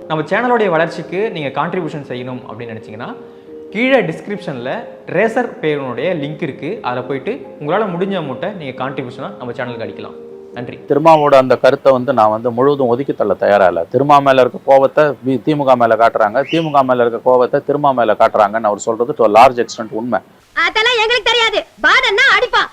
நம்ம சேனலோடைய வளர்ச்சிக்கு நீங்கள் கான்ட்ரிபியூஷன் செய்யணும் அப்படின்னு நினச்சிங்கன்னா கீழே டிஸ்கிரிப்ஷனில் ரேசர் பேருனுடைய லிங்க் இருக்குது. அதில் போயிட்டு உங்களால் முடிஞ்ச அமௌண்ட்டை நீங்கள் கான்ட்ரிபியூஷனாக நம்ம சேனலுக்கு அடிக்கலாம். நன்றி. திருமாவோட அந்த கருத்தை நான் முழுவதும் ஒதுக்கி தள்ள தயாரா இல்லை. திருமா மேல இருக்க கோவத்தை திமுக மேல காட்டுறாங்க, திமுக மேல இருக்க கோவத்தை திருமா மேல காட்டுறாங்கன்னு அவர் சொல்றது டு லார்ஜ் எக்ஸ்டென்ட் உண்மை. அதெல்லாம் எங்களுக்கு தெரியாது. பாடன்னா அடிப்பா.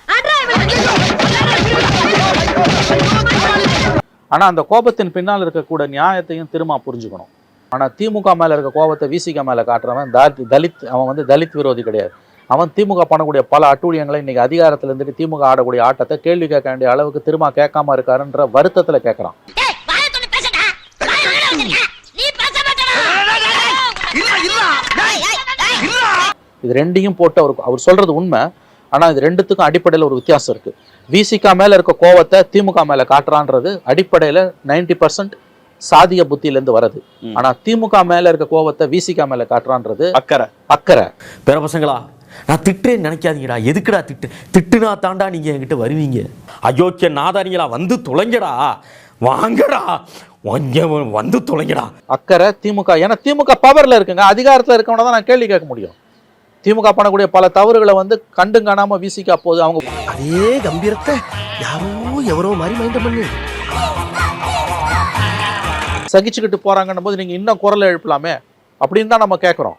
ஆனா அந்த கோபத்தின் பின்னால் இருக்கக்கூட நியாயத்தையும் திருமா புரிஞ்சுக்கணும். ஆனா திமுக மேல இருக்க கோபத்தை விசிக மேல காட்டுறவன் தலித், அவன் தலித் விரோதி கிடையாது. அவன் திமுக பண்ணக்கூடிய பல அட்டூழியங்களை இன்னைக்கு அதிகாரத்துல இருந்துட்டு திமுக ஆடக்கூடிய ஆட்டத்தை கேள்வி கேட்க வேண்டிய அளவுக்கு திரும்ப கேட்காம இருக்காருன்ற வருத்தத்துல கேட்கறான். இது ரெண்டையும் போட்டு அவர் சொல்றது உண்மை. ஆனா இது ரெண்டுத்துக்கும் அடிப்படையில் ஒரு வித்தியாசம் இருக்கு. விசிக மேல இருக்க கோவத்தை திமுக மேல காட்டுறான்றது அடிப்படையில 90% சாதிய புத்தியிலேருந்து வருது. ஆனா திமுக மேல இருக்க கோவத்தை விசிக மேல காட்டுறான்றது அக்கறை. பேர பசங்களா, நான் திட்டுறேன்னு நினைக்காதீங்கடா. எதுக்குடா திட்டுனா தாண்டா நீங்க என்கிட்ட வருவீங்க. அயோக்கிய நாதாரிங்களா, வந்து தொலைங்கடா, வாங்கடா, வந்து தொலைங்கடா. அக்கறை திமுக. ஏன்னா திமுக பவர்ல இருக்குங்க, அதிகாரத்துல இருக்கவன தான் நான் கேள்வி கேட்க முடியும். திமுக பண்ணக்கூடிய பல தவறுகளை கண்டு காணாம விசிக போது அவங்க அதே கம்பீரத்தை யாரோ எவரோ மாதிரி மைண்ட் பண்ணி சகிச்சுக்கிட்டு போறாங்கன்னும் போது நீங்க இன்னும் குரல் எழுப்பலாமே அப்படின்னு தான் நம்ம கேட்கிறோம்.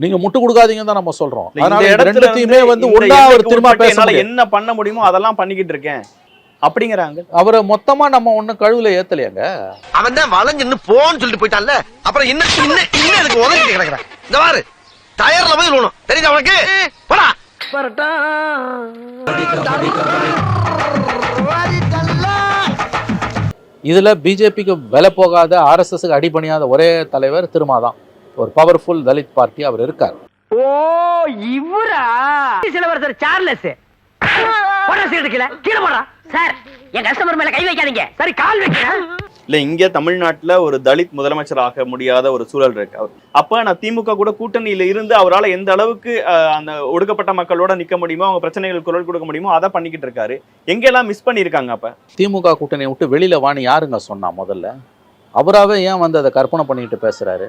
நீங்க முட்டு கொடுக்காதீங்கன்னு தான் நம்ம சொல்றோம். ரெண்டுத்தையுமே ஒண்ணா அவர் திரும்ப பேச என்ன பண்ண முடியுமோ அதெல்லாம் பண்ணிக்கிட்டு இருக்கேன் அப்படிங்கிறாங்க. அவரை மொத்தமா நம்ம ஒண்ணும் கழுவுல ஏத்தலையாங்க. அவன் தான் வளைஞ்சு போன்னு சொல்லிட்டு போயிட்டான்ல, அப்புறம் இன்னும் எனக்கு உதவி கிடக்குறான். இந்த பாரு டயர்ல போய் விழணும், தெரியுதா உனக்கு? போடா. இதுல பிஜேபிக்கு விலை போகாத, ஆர்எஸ்எஸ்க்கு அடிபணியாத ஒரே தலைவர் திருமா தான். ஒரு பவர்ஃபுல் தலித் பார்ட்டி அவர் இருக்கார். ஓ இவரா சிலவரசர் சார்லஸ் கீழே போடா சார், என் கஸ்டமர் மேல கை வைக்காதீங்க. சரி, கால் வைக்கிறேன். இல்ல, இங்க தமிழ்நாட்டுல ஒரு தலித் முதலமைச்சர் ஆக முடியாத ஒரு சூழல் இருக்கு. அப்ப நான் திமுக கூட கூட்டணியில இருந்து அவரால் எந்த அளவுக்கு அந்த ஒடுக்கப்பட்ட மக்களோட நிக்க முடியுமோ, அவங்க பிரச்சனைகளுக்கு குரல் கொடுக்க முடியுமோ அதை பண்ணிக்கிட்டு இருக்காரு. எங்கெல்லாம் மிஸ் பண்ணிருக்காங்க? அப்ப திமுக கூட்டணியை விட்டு வெளியில வாணி யாருங்க சொன்னா? முதல்ல அவராவே ஏன் அதை கற்பனை பண்ணிட்டு பேசுறாரு?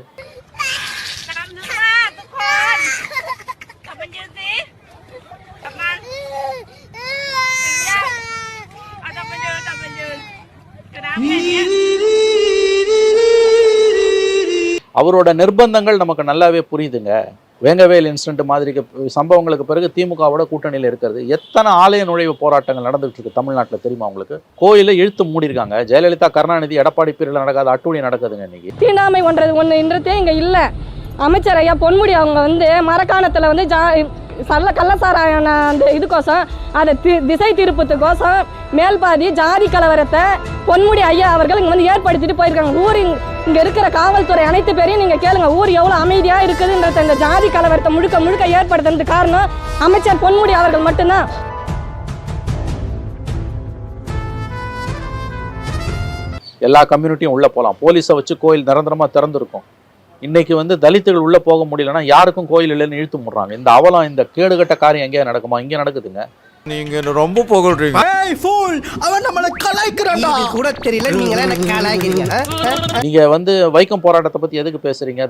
அவரோட நிர்பந்தங்கள் நமக்கு நல்லாவே புரியுதுங்க. வேங்கவேல் இன்சிடென்ட் மாதிரி சம்பவங்களுக்கு பிறகு திமுகவோட கூட்டணியில் இருக்கிறது. எத்தனை ஆலய நுழைவு போராட்டங்கள் நடந்துட்டு இருக்கு தமிழ்நாட்டில் தெரியுமா உங்களுக்கு? கோயில இழுத்து மூடி இருக்காங்க. ஜெயலலிதா, கருணாநிதி, எடப்பாடி பீரியட்ல நடக்காத அட்டூழியம் நடக்குதுங்க இன்னைக்கு. தீண்டாமை ஒன்றதே இங்க இல்ல. அமைச்சர் ஐயா பொன்முடி அவங்க மரக்காணத்துல கள்ளசாராயான அந்த இதுக்கோசம், அதை திசை திருப்பத்துக்கோசம் மேல்பாதி ஜாதி கலவரத்தை பொன்முடி ஐயா அவர்கள் இங்க ஏற்படுத்திட்டு போயிருக்காங்க. ஊர் இங்க இருக்கிற காவல்துறை அனைத்து பேரையும் நீங்க கேளுங்க, ஊர் எவ்வளவு அமைதியா இருக்குதுன்றத. இந்த ஜாதி கலவரத்தை முழுக்க ஏற்படுத்துறது காரணம் அமைச்சர் பொன்முடி அவர்கள் மட்டும்தான். எல்லா கம்யூனிட்டியும் உள்ள போலாம். போலீஸை வச்சு கோயில் நிரந்தரமா திறந்துருக்கும். இன்னைக்கு தலித்துகள் உள்ள போக முடியலன்னா யாருக்கும் கோயில் இல்லைன்னு இழுத்து முடுறாங்க. இந்த அவலம், இந்த கேடுகட்ட காரியம் எங்கேயா நடக்குமா? இங்கே நடக்குதுங்க. நீங்க ரொம்ப புகழ்றீங்க. நீங்க வைக்கம் போராட்டத்தை பத்தி எதுக்கு பேசுறீங்க?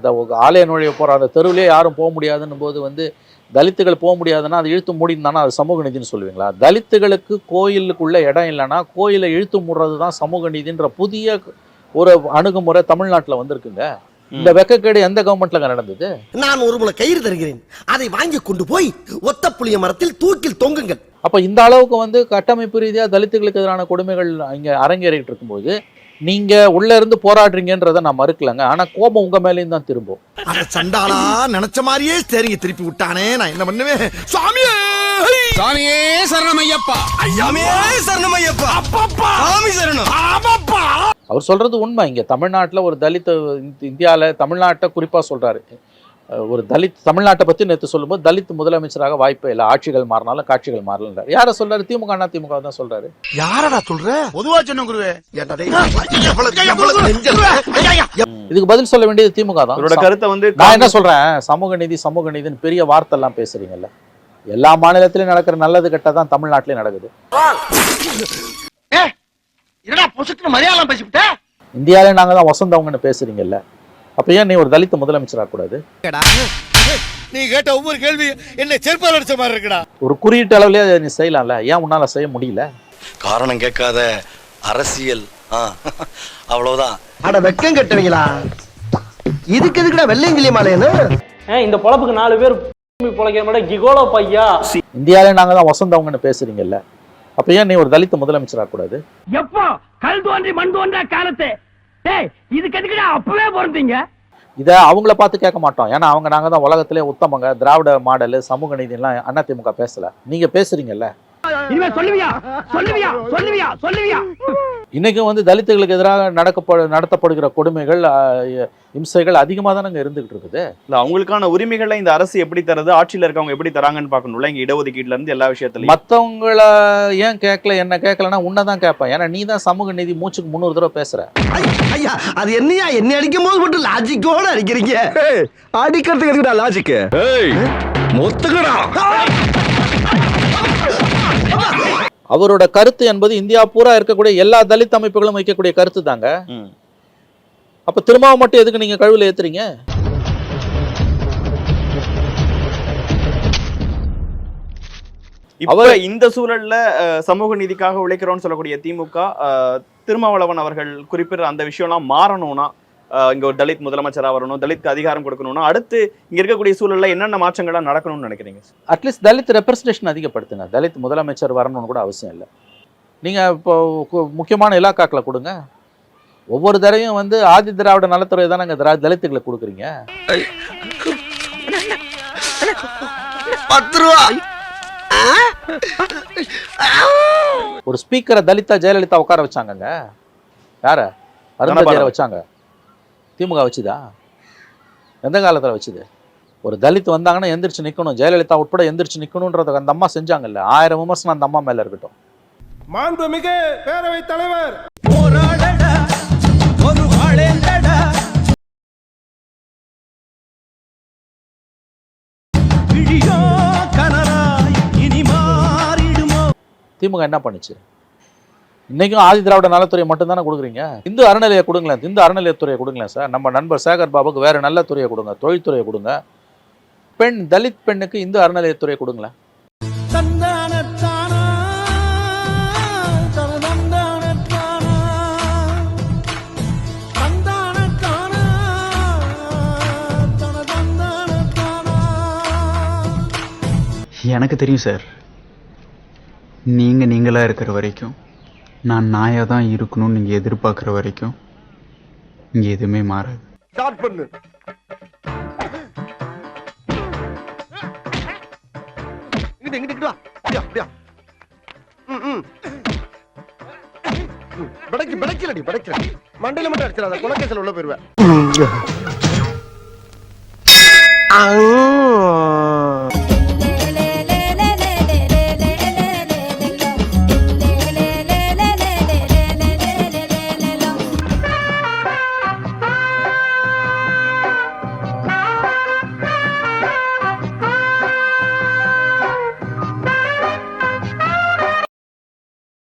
ஆலய நுழைவு போராட்ட தெருவிலே யாரும் போக முடியாதுன்னு போது தலித்துகள் போக முடியாதுன்னா அது இழுத்து மூடினானா அது சமூக நீதினு சொல்லுவீங்களா? தலித்துகளுக்கு கோயிலுக்குள்ள இடம் இல்லைன்னா கோயிலை இழுத்து மூடுறது தான் சமூக நீதின்ற புதிய ஒரு அணுகுமுறை தமிழ்நாட்டில் வந்திருக்குங்க. இந்த வெக்கக்கேடு எந்த கவர்மெண்ட்ல நடந்தது? நான் ஒரு முளை கயிறு தருகிறேன், அதை வாங்கி கொண்டு போய் ஒத்த புளிய மரத்தில் தூக்கில் தொங்குங்கள். அப்ப இந்த அளவுக்கு கட்டமைப்பு ரீதியா தலித்துகளுக்கு எதிரான கொடுமைகள் இங்க அரங்கேறிட்டு இருக்கும்போது நீங்க உள்ள இருந்து போராடுறீங்கன்றத நான் மறுக்கலங்க. ஆனா கோபம் உங்க மேலேயும் தான் திரும்பும். சண்டாளா நினைச்ச மாதிரியே சரிங்க திருப்பி விட்டானே, நான் என்ன பண்ணுவேன்? சுவாமியே சாமியே சரணமையப்பா, ஐயாமே சரணமையப்பா, அப்பப்பா சாமி சரணம், அப்பப்பா. அவர் சொல்றது உண்மை. இங்க தமிழ்நாட்டுல ஒரு தலித், இந்தியால தமிழ்நாட்டை குறிப்பா சொல்றாரு. ஒரு தலித் தமிழ்நாட்டை பத்தி நேற்று சொல்லும்போது தலித் முதலமைச்சராக வாய்ப்பே இல்லை, ஆட்சிகள் மாறினாலும் காட்சிகள் மாறல. யார சொல்றாரு? திமுக திமுக தான் சொல்றாரு. யாரடா சொல்ற? பொதுவா சொன்ன குருவே. இதுக்கு பதில் சொல்ல வேண்டியது திமுக தான். கருத்தை நான் என்ன சொல்றேன், சமூக நீதினு பெரிய வார்த்தை எல்லாம் பேசுறீங்கல்ல. எல்லா மாநிலத்திலயும் நடக்கிற நல்லது கெட்டதான் தமிழ்நாட்டிலயும் நடக்குது. என்னடா பொசுக்கு மரியாதை பேசிவிட்ட? இந்தியாவிலே நாங்கள் தான் வசந்தவங்கன்னு பேசுறீங்கல்ல, அப்போ ஏன் நீ ஒரு தலித் முதலமைச்சராக கூடாது? நீ கேட்ட ஒவ்வொரு கேள்வி என்ன செருப்பால் அடிச்ச மாதிரி இருக்குடா. ஒரு குறியீட்டு அளவுலேயே நீ செய்யலாம்ல, ஏன் உன்னால செய்ய முடியல? காரணம் கேட்காத அரசியல் அவ்வளவுதான். அட வெக்கம் கட்டுவீங்களா? இதுக்கு எதுக்குடா வெள்ளையங்கிலி மாலையன்னு? இந்த பொழப்புக்கு 4 பேர் பொழைக்கிற மாதிரி கிகோலோ பையா. இந்தியாவிலே நாங்கள் தான் வசந்தவங்கன்னு பேசுறீங்கல்ல, அப்போ ஏன் நீ ஒரு தலித் முதலமைச்சராக கூடாது? எப்போ கல் தோன்றி மண் தோன்றா காலத்து இதுக்கு எதுக்குடா அப்பவே பிறந்தீங்க? இதை அவங்கள பார்த்து கேட்க மாட்டோம், ஏன்னா நாங்கள் தான் உலகத்திலே உத்தமங்க, திராவிட மாடல், சமூக நீதிலாம் அதிமுக பேசல, நீங்க பேசுறீங்கல்ல. இனிமே சொல்லுவியா சொல்லுவியா சொல்லுவியா சொல்லுவியா? இன்னைக்கும் வந்து தலித்துகளுக்கு எதிராக நடத்தப்படுகிற கொடுமைகள், இம்சைகள் அதிகமாக தானே இருந்துகிட்டு இருக்குது. இல்ல அவங்களுக்கான உரிமைகளை இந்த அரசு எப்படி தருது, ஆட்சியில இருக்கவங்க எப்படி தராங்கன்னு பார்க்கணும்ல. இங்க இடஒதுக்கீட்டுல இருந்து எல்லா விஷயத்துலயும் மற்றவங்கள ஏன் கேட்கல, என்ன கேட்கலன்னா உன்னதான் கேட்பேன், ஏன்னா நீ தான் சமூக நீதி மூச்சுக்கு 300 தடவை பேசுற. ஐயா அது என்னையா என்ன அடிக்கும் போது மட்டும் லாஜிக்கோட அடிக்கிறீங்க? அடிக்கிறதுக்கு எதுக்குடா லாஜிக்? மொத்துக்கடா. அவரோட கருத்து என்பது இந்தியா பூரா இருக்கக்கூடிய எல்லா தலித் அமைப்புகளும் வைக்கக்கூடிய கருத்து தாங்க. அப்ப திருமாவை மட்டும் எதுக்கு நீங்க கழுவில ஏத்துறீங்க? இப்ப இந்த சூழல்ல சமூக நீதிக்காக உழைக்கிறோம்னு சொல்லக்கூடிய திமுக திருமாவளவன் அவர்கள் குறிப்பிட்ட அந்த விஷயம்லாம் மாறணும்னா, இங்க ஒரு தலித் முதலமைச்சரா வரணும், தலித்க்கு அதிகாரம் கொடுக்கணும்னா, அடுத்து இங்க இருக்கக்கூடிய சூழல்ல என்னென்ன மாற்றங்கள்லாம் நடக்கணும்னு நினைக்கிறீங்க? அட்லீஸ்ட் தலித் ரெப்ரஸன்டேஷன் அதிகப்படுத்துங்க. தலித் முதலமைச்சர் வரணும்னு கூட அவசியம் இல்லை. நீங்க இப்போ முக்கியமான இலாக்காக்களை கொடுங்க. ஒவ்வொரு தரையும் வந்து ஆதி திராவிட நலத்துறை தானே தலித்துகளுக்கு கொடுக்குறீங்க. 10 ரூபா. ஒரு ஸ்பீக்கரை தலிதா ஜெயலலிதா உட்கார வச்சாங்க. யார? அருந்ததியரை வச்சாங்க. திமுக வச்சுதா? எந்த காலத்தில் வச்சுது? ஒரு தலித் வந்தாங்கன்னா எந்திரிச்சு நிற்கணும், ஜெயலலிதா உட்பட எந்திரிச்சு நிற்கணுன்றத அந்த அம்மா செஞ்சாங்கல்ல. 1000 விமர்சனம் அந்த அம்மா மேல இருக்கட்டும். மாண்புமிகு பேரவை தலைவர் திமுக என்ன பண்ணுச்சு? இன்னைக்கும் ஆதி திராவிட நலத்துறை மட்டும் தானே கொடுக்குறீங்க. இந்து அறநிலையை கொடுங்களேன், இந்து அறநிலையத்துறையை கொடுங்களேன் சார். நம்ம நண்பர் சேகர் பாபுக்கு வேற நல்ல துறையை கொடுங்க, தொழில்துறையை கொடுங்க. தலித் பெண்ணுக்கு இந்து அறநிலையத்துறையை கொடுங்களேன். எனக்கு தெரியும் சார், நீங்களா இருக்கிற வரைக்கும், நான் நாயா தான் இருக்கணும்னு நீங்க எதிர்பார்க்குற வரைக்கும் இங்க எதுவுமே மாறாது. ஸ்டார்ட் பண்ணு. இங்கிட்டு வா. அப்படியா. படைக்கலடி. மண்டையில மட்டும் அடிச்சிடாத, குலக்கேசல் உள்ள போயிருவேன்.